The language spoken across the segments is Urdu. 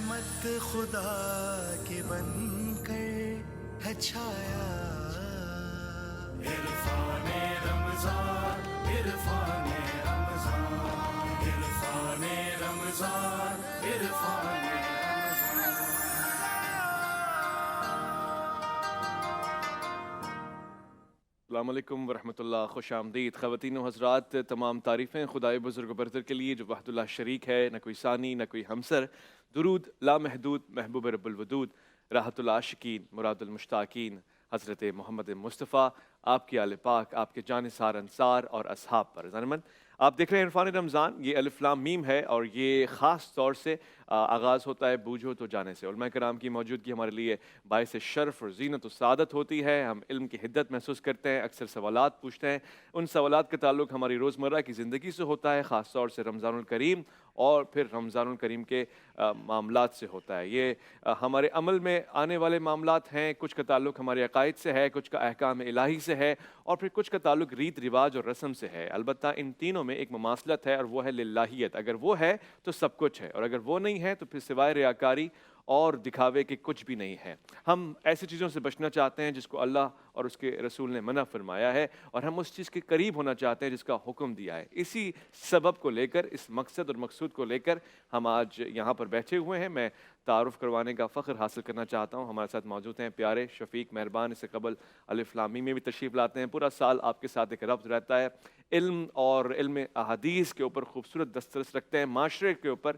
رحمت خدا کی بن کر ہے چھایا، عرفان رمضان عرفان رمضان عرفان رمضان عرفان السلام علیکم ورحمۃ اللہ، خوش آمدید خواتین و حضرات. تمام تعریفیں خدائے بزرگ و برتر کے لیے جو وحد اللہ شریک ہے، نہ کوئی ثانی نہ کوئی ہمسر. درود لامحدود محبوب رب الودود، راحت العاشقین مراد المشتاقین حضرت محمد مصطفیٰ، آپ کی آل پاک، آپ کے جانثار انصار اور اصحاب پر. ضرمن آپ دیکھ رہے ہیں عرفان رمضان، یہ الف لام میم ہے اور یہ خاص طور سے آغاز ہوتا ہے بوجھو تو جانے سے. علماء کرام کی موجودگی ہمارے لیے باعث شرف اور زینت و سعادت ہوتی ہے. ہم علم کی حدت محسوس کرتے ہیں، اکثر سوالات پوچھتے ہیں. ان سوالات کا تعلق ہماری روزمرہ کی زندگی سے ہوتا ہے، خاص طور سے رمضان الکریم اور پھر رمضان الکریم کے معاملات سے ہوتا ہے. یہ ہمارے عمل میں آنے والے معاملات ہیں. کچھ کا تعلق ہمارے عقائد سے ہے، کچھ کا احکام الہی سے ہے اور پھر کچھ کا تعلق ریت رواج اور رسم سے ہے. البتہ ان تینوں میں ایک مماثلت ہے اور وہ ہے للہیت. اگر وہ ہے تو سب کچھ ہے، اور اگر وہ نہیں ہے تو پھر سوائے ریاکاری اور دکھاوے کے کچھ بھی نہیں ہے. ہم ایسی چیزوں سے بچنا چاہتے ہیں جس کو اللہ اور اس کے رسول نے منع فرمایا ہے، اور ہم اس چیز کے قریب ہونا چاہتے ہیں جس کا حکم دیا ہے. اسی سبب کو لے کر، اس مقصد اور مقصود کو لے کر ہم آج یہاں پر بیٹھے ہوئے ہیں. میں تعارف کروانے کا فخر حاصل کرنا چاہتا ہوں. ہمارے ساتھ موجود ہیں پیارے شفیق مہربان، اس سے قبل الف لام میم میں بھی تشریف لاتے ہیں. پورا سال آپ کے ساتھ ایک ربط رہتا ہے. علم اور علم احادیث کے اوپر خوبصورت دسترس رکھتے ہیں، معاشرے کے اوپر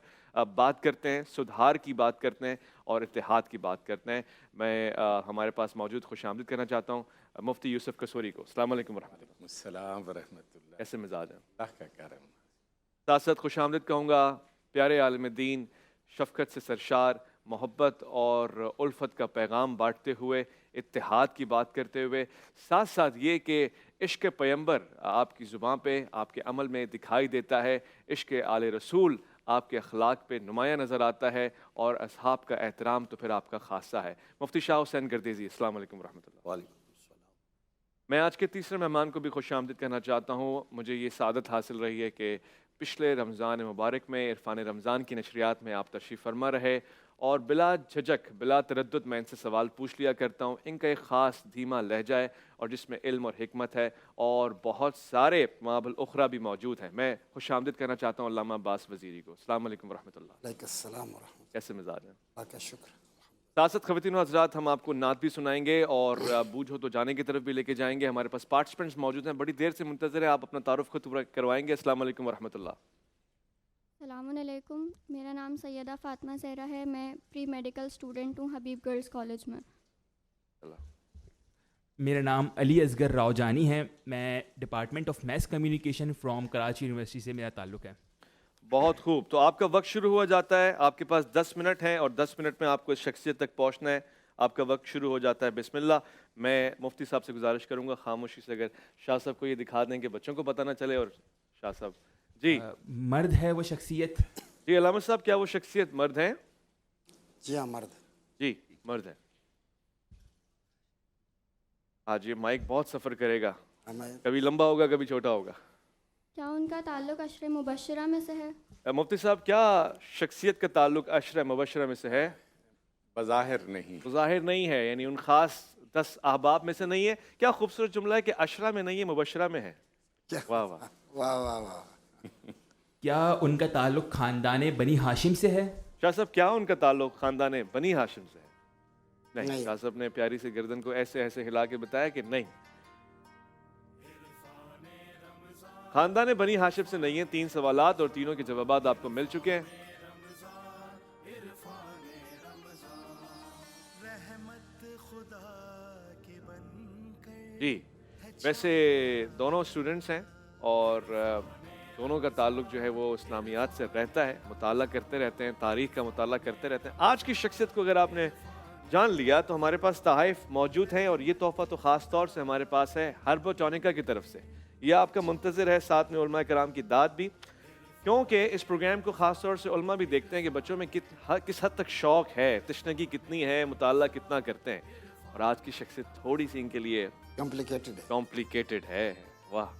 بات کرتے ہیں، سدھار کی بات کرتے ہیں اور اتحاد کی بات کرتے ہیں. میں ہمارے پاس موجود خوش آمدید کرنا چاہتا ہوں مفتی یوسف قصوری کو. السلام علیکم ورحمۃ اللہ. السلام ورحمۃ اللہ. کیسے مزاج ہیں؟ اللہ کا کرم. ساتھ ساتھ خوش آمدید کہوں گا پیارے عالم دین، شفقت سے سرشار، محبت اور الفت کا پیغام بانٹتے ہوئے، اتحاد کی بات کرتے ہوئے، ساتھ ساتھ یہ کہ عشق پیمبر آپ کی زبان پہ، آپ کے عمل میں دکھائی دیتا ہے، عشق آل رسول آپ کے اخلاق پہ نمایاں نظر آتا ہے، اور اصحاب کا احترام تو پھر آپ کا خاصہ ہے. مفتی شاہ حسین گردیزی، السلام علیکم ورحمۃ اللہ. وعلیکم السلام. میں آج کے تیسرے مہمان کو بھی خوش آمدید کہنا چاہتا ہوں. مجھے یہ سعادت حاصل رہی ہے کہ پچھلے رمضان مبارک میں عرفان رمضان کی نشریات میں آپ تشریف فرما رہے، اور بلا جھجک بلا تردد میں ان سے سوال پوچھ لیا کرتا ہوں. ان کا ایک خاص دھیما لہجہ ہے اور جس میں علم اور حکمت ہے، اور بہت سارے مآب الاخرى بھی موجود ہیں. میں خوش آمدید کرنا چاہتا ہوں علامہ عباس وزیری کو. السلام علیکم ورحمۃ اللہ. علیکم السلام ورحمۃ اللہ. کیسے مزاج ہیں؟ اللہ کا شکر. ساتھ ساتھ خواتین و حضرات، ہم آپ کو نعت بھی سنائیں گے اور بوجھو تو جانے کی طرف بھی لے کے جائیں گے. ہمارے پاس پارٹیسپینٹس موجود ہیں، بڑی دیر سے منتظر ہیں. آپ اپنا تعارف خود کروائیں گے. السلام علیکم ورحمۃ اللہ. السلام علیکم، میرا نام سیدہ فاطمہ زہرا ہے. میں پری میڈیکل اسٹوڈنٹ ہوں حبیب گرلز کالج میں. میرا نام علی اصغر راؤجانی ہے. میں department of mass communication from Karachi university سے میرا تعلق ہے. بہت خوب. تو آپ کا وقت شروع ہوا جاتا ہے. آپ کے پاس 10 منٹ ہیں اور 10 منٹ میں آپ کو اس شخصیت تک پہنچنا ہے. آپ کا وقت شروع ہو جاتا ہے. بسم اللہ. میں مفتی صاحب سے گزارش کروں گا خاموشی سے اگر شاہ صاحب کو یہ دکھا دیں کہ بچوں کو پتہ نہ چلے. اور شاہ صاحب جی. مرد ہے وہ شخصیت؟ جی علامہ صاحب، کیا وہ شخصیت مرد ہیں؟ جی ہاں مرد. جی مرد ہے. آج یہ مائک بہت سفر کرے گا، کبھی لمبا ہوگا کبھی چھوٹا ہوگا. کیا ان کا تعلق عشر مبشرہ میں سے ہے؟ مفتی صاحب، کیا شخصیت کا تعلق عشر مبشرہ میں سے ہے؟ بظاہر نہیں. ظاہر نہیں ہے، یعنی ان خاص 10 احباب میں سے نہیں ہے. کیا خوبصورت جملہ ہے کہ عشرہ میں نہیں ہے، مبشرہ میں ہے. واہ واہ واہ واہ واہ. کیا ان کا تعلق خاندان بنی ہاشم سے ہے؟ شاہ صاحب، کیا ان کا تعلق خاندان بنی ہاشم سے ہے؟ نہیں. نہیں. شاہ صاحب نے پیاری سے گردن کو ایسے ایسے ہلا کے بتایا کہ نہیں، خاندان بنی ہاشم سے نہیں ہے. 3 سوالات اور تینوں کے جوابات آپ کو مل چکے ہیں. جی ویسے دونوں اسٹوڈنٹس ہیں اور دونوں کا تعلق جو ہے وہ اسلامیات سے رہتا ہے. مطالعہ کرتے رہتے ہیں، تاریخ کا مطالعہ کرتے رہتے ہیں. آج کی شخصیت کو اگر آپ نے جان لیا تو ہمارے پاس تحائف موجود ہیں، اور یہ تحفہ تو خاص طور سے ہمارے پاس ہے ہربو چونیکا کی طرف سے. یہ آپ کا منتظر ہے، ساتھ میں علماء کرام کی داد بھی، کیونکہ اس پروگرام کو خاص طور سے علماء بھی دیکھتے ہیں کہ بچوں میں کس حد تک شوق ہے، تشنگی کتنی ہے، مطالعہ کتنا کرتے ہیں. اور آج کی شخصیت تھوڑی سی ان کے لیے کمپلیکیٹڈ ہے. واہ.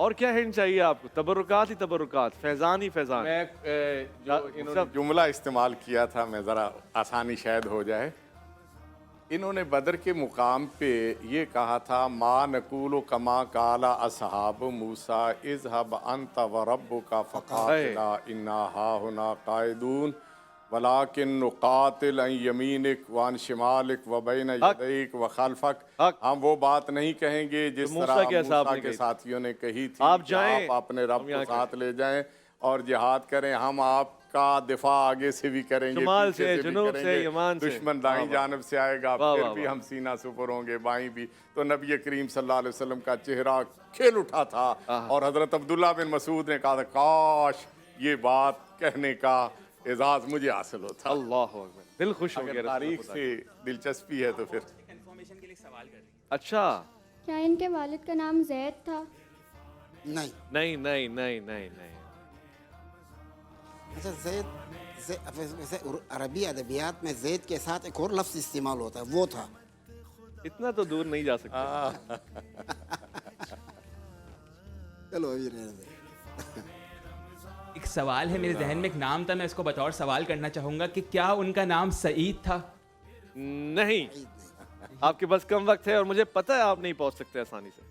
اور کیا ہنٹ چاہیے آپ کو؟ تبرکات ہی تبرکات، فیضان ہی فیضان. میں جو انہوں نے جملہ استعمال کیا تھا، میں ذرا آسانی شاید ہو جائے. انہوں نے بدر کے مقام پہ یہ کہا تھا ما نقول کما قال اصحاب موسیٰ اذهب انت وربک فقاتلا انا ہاہنا قاعدون ولیکن نقاتل عن یمینک وعن شمالک وبین یدیک وخلفک. ہم وہ بات نہیں کہیں گے جس طرح موسیٰ کے ساتھیوں نے کہی تھی، آپ جائیں، آپ اپنے رب کو ساتھ لے جائیں اور جہاد کریں. ہم آپ کا دفاع آگے سے بھی کریں گے، شمال پیچھے سے، بھی جنوب کریں سے، گے. یمان سے. دشمن دائیں جانب سے آئے گا، واہ پھر واہ بھی واہ. ہم سینہ سپر ہوں گے، بائیں بھی. تو نبی کریم صلی اللہ علیہ وسلم کا چہرہ کھل اٹھا تھا. اور حضرت عبداللہ بن مسعود نے کہا تھا کاش یہ بات کہنے کا اعزاز مجھے حاصل ہوتا. اللہ اکبر، دل خوش ہو اگر گیا. تاریخ سے دلچسپی ہے تو پھر کنفرمیشن کے لیے سوال کر رہی ہوں. اچھا، کیا ان کے والد کا نام زید تھا؟ نہیں. نہیں نہیں نہیں نہیں نہیں. اچھا ویسے عربی ادبیات میں زید کے ساتھ ایک اور لفظ استعمال ہوتا ہے، وہ تھا. اتنا تو دور نہیں جا سکتے. چلو ابھی رہنے دیں. ایک سوال ہے میرے ذہن میں، ایک نام تھا، میں اس کو بطور سوال کرنا چاہوں گا کہ کیا ان کا نام سعید تھا؟ نہیں، آپ کے پاس کم وقت ہے اور مجھے پتہ ہے آپ نہیں پہنچ سکتے آسانی سے.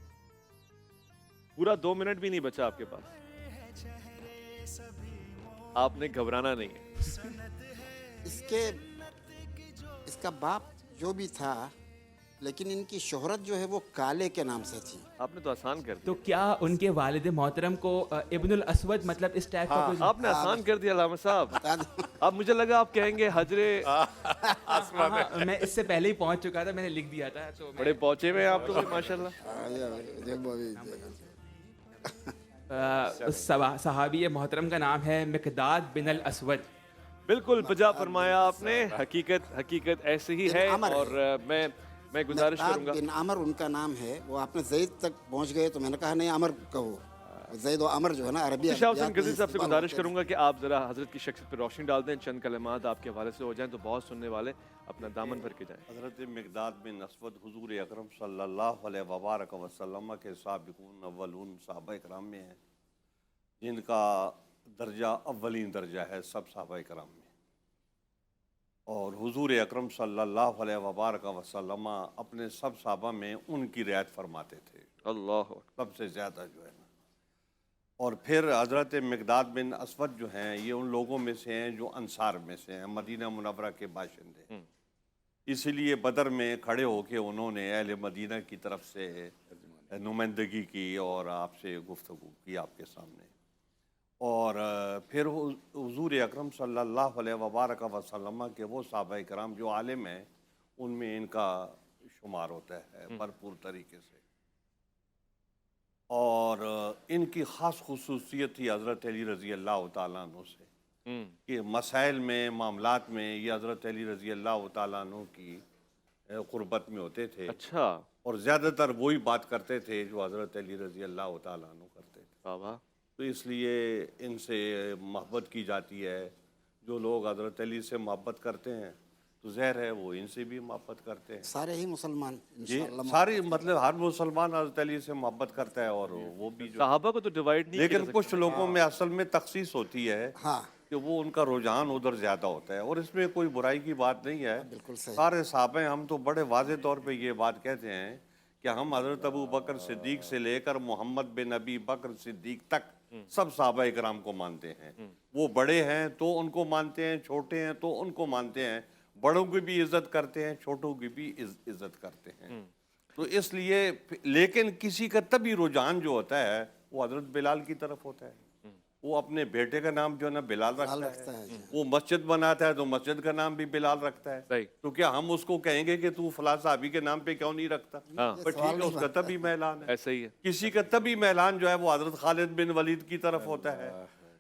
پورا 2 منٹ بھی نہیں بچا آپ کے پاس. آپ نے گھبرانا نہیں ہے. اس کا باپ جو بھی تھا، لیکن ان کی شہرت جو ہے وہ کالے کے نام سے تھی. آپ نے تو آسان کر دیا. تو کیا ان کے والد محترم کو ابن الاسود مطلب اس ٹائپ کا کچھ؟ آپ نے آسان کر دیا علامہ صاحب. بتا دیں. اب مجھے لگا آپ کہیں گے حجر. ہاں، میں اس سے پہلے ہی پہنچ چکا تھا، میں نے لکھ دیا تھا. تو بڑے پہنچے ہوئے ہیں آپ تو ماشاءاللہ. اس صحابی محترم کا نام ہے مقداد بن الاسود. بالکل بجا فرمایا آپ نے. حقیقت ایسے ہی ہے. اور میں گزارش کروں گا. بن عمر ان کا نام ہے. وہ آپ نے زید تک پہنچ گئے تو میں نے کہا نہیں عمر کہو. زید و عمر جو ہے نا عربی شاہ حسین غزنوی صاحب سے گزارش کروں گا کہ آپ ذرا حضرت کی شخصیت پہ روشنی ڈال دیں. چند کلمات آپ کے حوالے سے ہو جائیں تو بہت سننے والے اپنا دامن بھر کے جائیں. حضرت مقداد بن اسود حضور اکرم صلی اللہ علیہ وبارک وسلم کے سابقون اولون صحابہ کرام میں ہیں، جن کا درجہ اولین درجہ ہے سب صحابہ کرام میں. اور حضور اکرم صلی اللہ علیہ وبارک وسلم اپنے سب صحابہ میں ان کی رعایت فرماتے تھے اللہ سب سے زیادہ جو ہے نا. اور پھر حضرت مقداد بن اسود جو ہیں یہ ان لوگوں میں سے ہیں جو انصار میں سے ہیں، مدینہ منورہ کے باشندے. اسی لیے بدر میں کھڑے ہو کے انہوں نے اہل مدینہ کی طرف سے نمائندگی کی اور آپ سے گفتگو کی آپ کے سامنے. اور پھر حضور اکرم صلی اللہ علیہ وبارک وسلم کے وہ صحابہ کرام جو عالم ہیں ان میں ان کا شمار ہوتا ہے بھرپور طریقے سے. اور ان کی خاص خصوصیت تھی حضرت علی رضی اللہ تعالیٰ عنہ سے کہ مسائل میں معاملات میں یہ حضرت علی رضی اللہ تعالیٰ عنہ کی قربت میں ہوتے تھے. اچھا. اور زیادہ تر وہی بات کرتے تھے جو حضرت علی رضی اللہ تعالیٰ عنہ کرتے تھے. بابا تو اس لیے ان سے محبت کی جاتی ہے. جو لوگ حضرت علی سے محبت کرتے ہیں تو ظاہر ہے وہ ان سے بھی محبت کرتے ہیں. سارے ہی مسلمان جی انشاءاللہ ساری مطلب ہر مسلمان حضرت علی سے محبت کرتا ہے اور وہ بھی جو صحابہ کو تو ڈیوائڈ نہیں لیکن کچھ لوگوں میں اصل میں تخصیص ہوتی ہے ہاں کہ وہ ان کا رجحان ادھر زیادہ ہوتا ہے. اور اس میں کوئی برائی کی بات نہیں ہے. بالکل صحیح. سارے صحابہ ہم تو بڑے واضح طور پہ یہ بات کہتے ہیں کہ ہم حضرت ابو بکر صدیق سے لے کر محمد بن ابی بکر صدیق تک سب صحابہ کرام کو مانتے ہیں. وہ بڑے ہیں تو ان کو مانتے ہیں، چھوٹے ہیں تو ان کو مانتے ہیں. بڑوں کی بھی عزت کرتے ہیں، چھوٹوں کی بھی عزت کرتے ہیں. تو اس لیے لیکن کسی کا تبھی رجحان جو ہوتا ہے وہ حضرت بلال کی طرف ہوتا ہے. وہ اپنے بیٹے کا نام جو ہے نا بلال رکھتا ہے. وہ مسجد بناتا ہے تو مسجد کا نام بھی بلال رکھتا ہے. صحیح. تو کیا ہم اس کو کہیں گے کہ تو فلاں صحابی کے نام پہ کیوں نہیں رکھتا؟ پر ٹھیک ہے، اس کا تبھی میلان ہے. ایسا ہی ہے. کسی کا تبھی میلان جو ہے وہ حضرت خالد بن ولید کی طرف ہوتا ہے.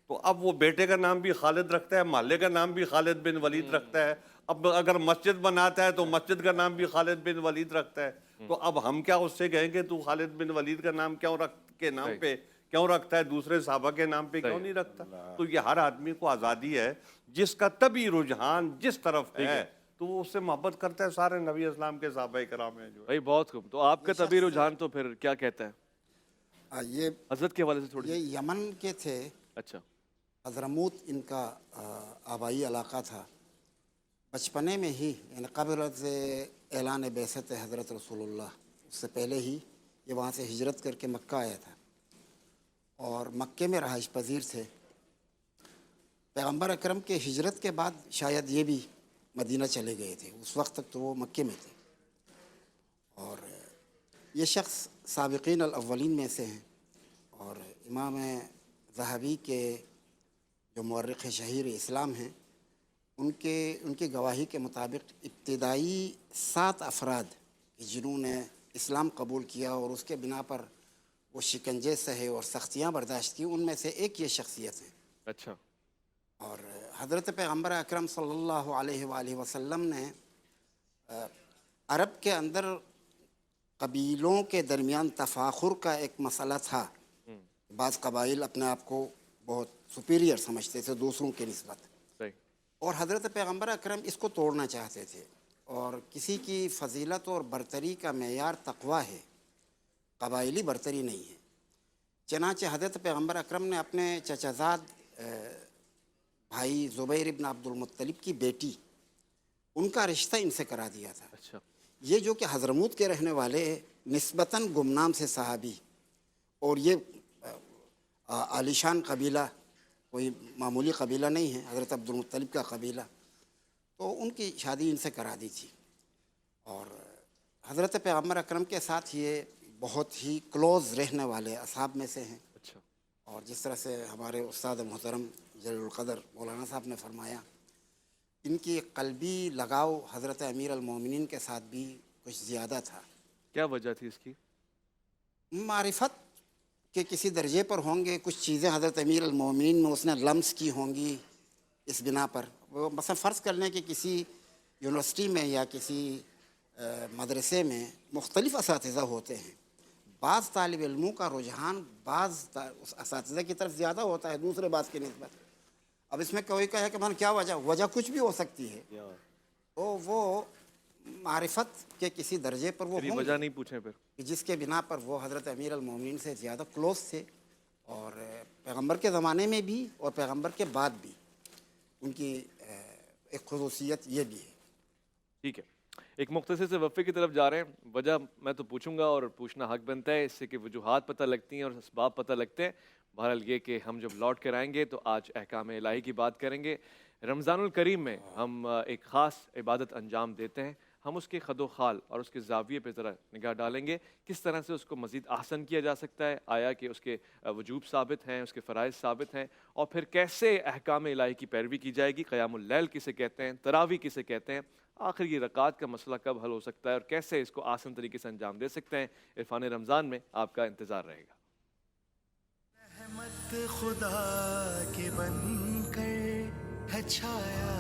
تو اب وہ بیٹے کا نام بھی خالد رکھتا ہے، محلے کا نام بھی خالد بن ولید رکھتا ہے. اب اگر مسجد بناتا ہے تو مسجد کا نام بھی خالد بن ولید رکھتا ہے. تو اب ہم کیا اس سے کہیں کہ تو خالد بن ولید کا نام کے نام پہ کیوں رکھتا ہے، دوسرے صحابہ کے نام پہ کیوں نہیں رکھتا؟ تو یہ ہر آدمی کو آزادی ہے، جس کا طبعی رجحان جس طرف ہے تو وہ اس سے محبت کرتا ہے. سارے نبی اسلام کے صحابہ کرام ہیں جو بھائی بہت خوب. تو آپ کا طبعی رجحان تو پھر کیا کہتا ہے؟ یہ حضرت کے حوالے سے تھوڑی یہ یمن کے تھے. اچھا حضرموت ان کا آبائی علاقہ تھا. بچپنے میں ہی یعنی قبل از اعلان بعثت حضرت رسول اللہ اس سے پہلے ہی یہ وہاں سے ہجرت کر کے مکہ آیا تھا اور مکے میں رہائش پذیر تھے. پیغمبر اکرم کے ہجرت کے بعد شاید یہ بھی مدینہ چلے گئے تھے. اس وقت تک تو وہ مکے میں تھے. اور یہ شخص سابقین الاولین میں سے ہیں. اور امام ذہبی کے جو مورخ شہیر اسلام ہیں ان کی گواہی کے مطابق ابتدائی 7 افراد جنہوں نے اسلام قبول کیا اور اس کے بنا پر وہ شکنجے سہے اور سختیاں برداشت کی، ان میں سے ایک یہ شخصیت ہے. اچھا. اور حضرت پیغمبر اکرم صلی اللہ علیہ وآلہ وسلم نے عرب کے اندر قبیلوں کے درمیان تفاخر کا ایک مسئلہ تھا. بعض قبائل اپنے آپ کو بہت سپیریئر سمجھتے تھے دوسروں کے نسبت، صحیح. اور حضرت پیغمبر اکرم اس کو توڑنا چاہتے تھے. اور کسی کی فضیلت اور برتری کا معیار تقویٰ ہے، قبائلی برتری نہیں ہے. چنانچہ حضرت پیغمبر اکرم نے اپنے چچازاد بھائی زبیر ابن عبد المطلب کی بیٹی ان کا رشتہ ان سے کرا دیا تھا. اچھا. یہ جو کہ حضرموت کے رہنے والے نسبتاً گمنام سے صحابی، اور یہ عالیشان قبیلہ، کوئی معمولی قبیلہ نہیں ہے، حضرت عبد المطلب کا قبیلہ، تو ان کی شادی ان سے کرا دی تھی. اور حضرت پیغمبر اکرم کے ساتھ یہ بہت ہی کلوز رہنے والے اصحاب میں سے ہیں. اچھا. اور جس طرح سے ہمارے استاد محترم جلیل القدر مولانا صاحب نے فرمایا، ان کی قلبی لگاؤ حضرت امیر المومنین کے ساتھ بھی کچھ زیادہ تھا. کیا وجہ تھی اس کی؟ معرفت کے کسی درجے پر ہوں گے، کچھ چیزیں حضرت امیر المومنین میں اس نے لمس کی ہوں گی اس بنا پر. وہ مثلا فرض کر لیں کہ کسی یونیورسٹی میں یا کسی مدرسے میں مختلف اساتذہ ہوتے ہیں. بعض طالب علموں کا رجحان بعض اساتذہ کی طرف زیادہ ہوتا ہے دوسرے بعض کی نسبت. اب اس میں کوئی کہے کہ من کیا وجہ کچھ بھی ہو سکتی ہے، تو وہ معرفت کے کسی درجے پر وہ ہوں وجہ نہیں پوچھیں پھر، کہ جس کے بنا پر وہ حضرت امیر المومنین سے زیادہ کلوز تھے. اور پیغمبر کے زمانے میں بھی اور پیغمبر کے بعد بھی ان کی ایک خصوصیت یہ بھی ہے. ٹھیک ہے. ایک مختصر سے وقفے کی طرف جا رہے ہیں. وجہ میں تو پوچھوں گا اور پوچھنا حق بنتا ہے، اس سے کہ وجوہات پتہ لگتی ہیں اور اسباب پتہ لگتے ہیں. بہرحال یہ کہ ہم جب لوٹ کر آئیں گے تو آج احکام الہی کی بات کریں گے. رمضان الکریم میں ہم ایک خاص عبادت انجام دیتے ہیں. ہم اس کے خد و خال اور اس کے زاویے پہ ذرا نگاہ ڈالیں گے، کس طرح سے اس کو مزید احسن کیا جا سکتا ہے. آیا کہ اس کے وجوب ثابت ہیں، اس کے فرائض ثابت ہیں، اور پھر کیسے احکام الہی کی پیروی کی جائے گی. قیام اللیل کسے کہتے ہیں، تراویح کسے کہتے ہیں، آخر یہ رکعات کا مسئلہ کب حل ہو سکتا ہے اور کیسے اس کو آسان طریقے سے انجام دے سکتے ہیں. عرفان رمضان میں آپ کا انتظار رہے گا. رحمت خدا کے بن کر ہے چھایا